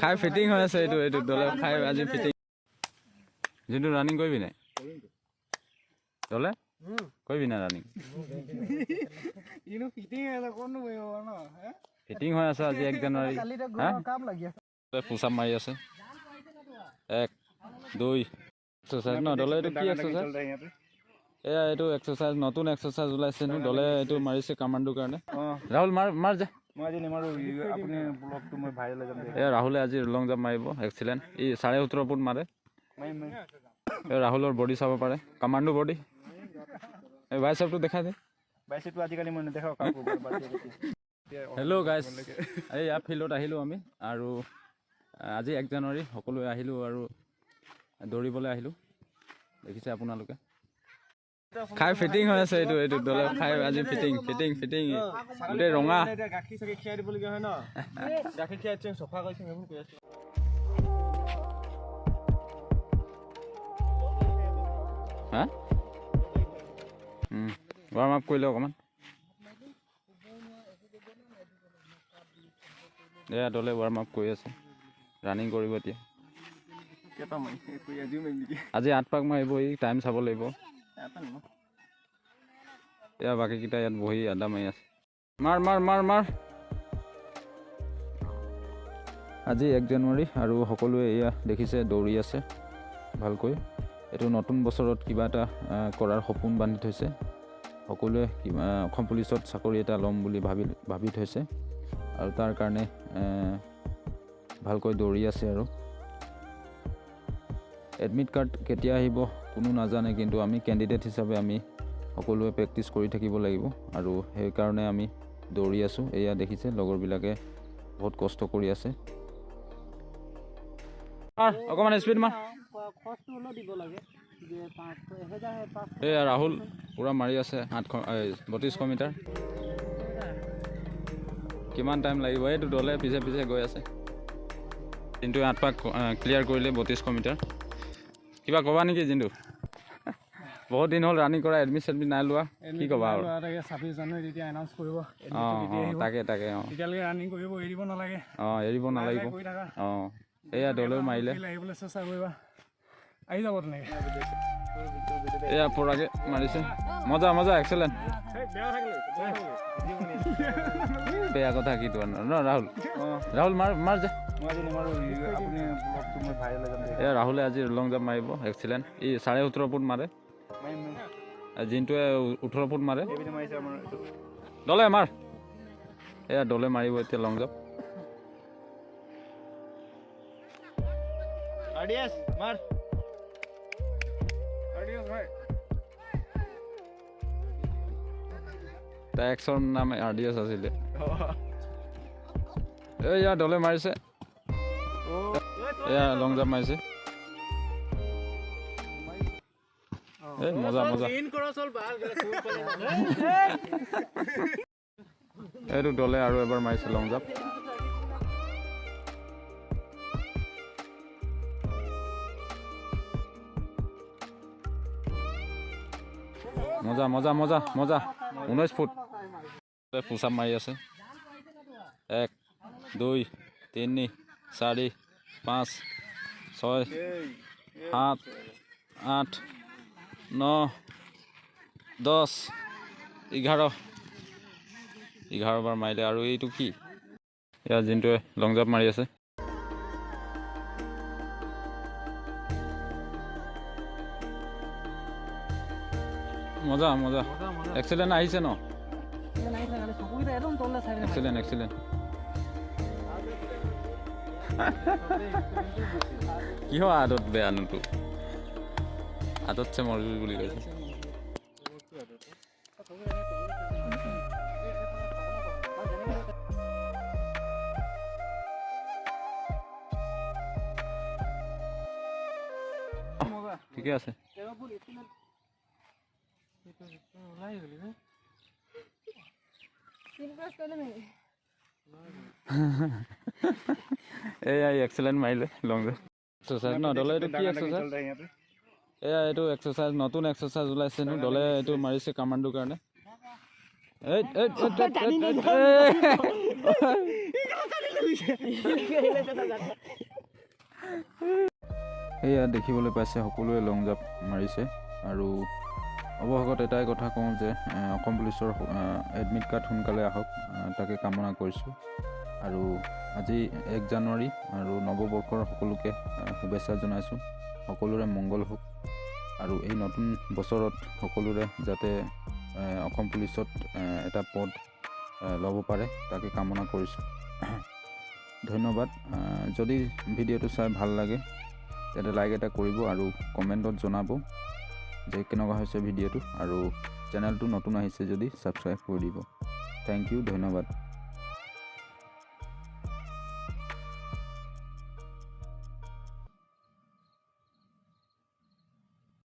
খাই ফিটিং হৈ আছে এইটো এইটো দলে খাই আজি ফিটিং যোনটো ৰানিং কৰিবি নাই দলে কৰিবি না ৰানিং ফিটিং হৈ আছে আজি 1 জানুৱাৰী পুচাপ মাৰি আছে 1 2 এক্সাৰচাইজ ন দলে এইটো কি এক্সাৰচাইজ এয়া এইটো এক্সাৰচাইজ নতুন এক্সাৰচাইজ ওলাইছে নো দলে এইটো মাৰিছে কামাণ্ডোৰ কাৰণে ৰাহুল মাৰ যা ৰাহুলে আজি লং জাম্প মাৰিব এক্সিলেণ্ট ই 17.5 ফুট মাৰে ৰাহুলৰ বডি চাব পাৰে কামাণ্ডো বডি এই বাইচেপটো দেখাই দে বাইচেপটো আজিকালি মই নেদেখাও হেল্ল' গাইজ এই ফিল্ডত আহিলোঁ আমি আৰু আজি 1 জানুৱাৰী সকলোৱে আহিলোঁ আৰু দৌৰিবলৈ আহিলোঁ দেখিছে আপোনালোকে খাই ফিটিং হৈ আছে এইটো এইটো দলে খাই আজি ফিটিং ফিটিং ফিটিং গোটেই ৰঙা গাখীৰ চাখীৰ খিয়াই দিবলগীয়া হয় ন গাখীৰ খিয়াই চফা কৰিছে সেইবোৰ কৈ আছোঁ হা ৱাৰ্ম আপ কৰিলে অকণমান এয়া দলে ৱাৰ্ম আপ কৰি আছে ৰানিং কৰিব এতিয়া আজি 8 পাক মাৰিব ই টাইম চাব লাগিব এয়া বাকীকেইটা ইয়াত বহি আড্ডা মাৰি আছে মাৰ মাৰ মাৰ মাৰ আজি 1 জানুৱাৰী আৰু সকলোৱে এয়া দেখিছে দৌৰি আছে ভালকৈ এইটো নতুন বছৰত কিবা এটা কৰাৰ সপোন বান্ধি থৈছে সকলোৱে অসম পুলিচত চাকৰি এটা ল'ম বুলি ভাবি থৈছে আৰু তাৰ কাৰণে ভালকৈ দৌৰি আছে আৰু এডমিট কাৰ্ড কেতিয়া আহিব কোনো নাজানে কিন্তু আমি কেণ্ডিডেট হিচাপে আমি সকলোৱে প্ৰেক্টিছ কৰি থাকিব লাগিব আৰু সেইকাৰণে আমি দৌৰি আছোঁ এয়া দেখিছে লগৰবিলাকে বহুত কষ্ট কৰি আছে অকণমান স্পীড মাৰ এয়া ৰাহুল পূৰা মাৰি আছে 32 মিটাৰ কিমান টাইম লাগিব এইটো দলে পিছে পিছে গৈ আছে কিন্তু 8 পাক ক্লিয়াৰ কৰিলে 32 মিটাৰ কিবা ক'বা নেকি জিন্তু বহুত দিন হ'ল ৰানিং কৰা এডমিট চেডমিট নাই লোৱা কি ক'বা আৰু 26 জানুৱাৰী যেতিয়া এনাউন্স কৰিব তাকে তেতিয়ালৈকে ৰানিং কৰিব এৰিব নালাগে এৰিব নালাগিব এয়া দলেও মাৰিলে আহিবলৈ চেষ্টা কৰিবা আহি যাব তেনেকৈ এয়া পৰাগে মাৰিছে মজা মজা এক্সেলেণ্ট বেয়া কথা কি তো ন ৰাহুল ৰাহুল মাৰ যা এয়া ৰাহুলে আজি লং জাম্প মাৰিব এক্সিলেণ্ট ই 17.5 ফুট মাৰে জিন্টুৱে 18 ফুট মাৰে দলে মাৰ এয়া দলে মাৰিব এতিয়া লং জাম্প তাৰ এক্সৰ নাম আৰডিএছ আছিলে এয়া দলে মাৰিছে এয়া লং জাম্প মাৰিছে মজা মজা এইটো দলে আৰু এবাৰ মাৰিছে লং জাম্প মজা মজা মজা মজা 19 ফুট পুচাপ মাৰি আছে 1 2 3 4 5 6 7 8 9 10 11 বাৰ মাৰিলে আৰু এইটো কি ইয়াৰ জিন্টুৱে লং জাম্প মাৰি আছে মজা মজা এক্সিলেণ্ট আহিছে ন এক্সিলেণ্ট এক্সিলেণ্ট কিহৰ আদত বেয়া নোটো আদতছে মৰবি বুলি কৈছে ঠিকে আছে এয়া এক্সেলেণ্ট মাৰিলে লং জাম্প এক্সাৰচাইজ ন দলে এইটো কি এক্সাৰচাইজ এয়া এইটো এক্সাৰচাইজ নতুন এক্সাৰচাইজ ওলাইছে নো দলে এইটো মাৰিছে কামাণ্ডোৰ কাৰণে এয়া দেখিবলৈ পাইছে সকলোৱে লং জাম্প মাৰিছে। আৰু অৱশেষত এটাই কথা কওঁ যে অসম পুলিচৰ এডমিট কাৰ্ড সোনকালে আহক, তাকে কামনা কৰিছোঁ। আৰু আজি 1 জানুৱাৰী আৰু নৱবৰ্ষৰ সকলোকে শুভেচ্ছা জনাইছোঁ। সকলোৰে মংগল হওক আৰু এই নতুন বছৰত সকলোৰে যাতে অসম পুলিচত এটা পদ ল'ব পাৰে তাকে কামনা কৰিছোঁ। ধন্যবাদ। যদি ভিডিঅ'টো চাই ভাল লাগে তেন্তে লাইক এটা কৰিব আৰু কমেণ্টত জনাব যে কেনেকুৱা হৈছে ভিডিঅ'টো, আৰু চেনেলটো নতুন আহিছে যদি ছাবস্ক্ৰাইব কৰি দিব। থেংক ইউ, ধন্যবাদ।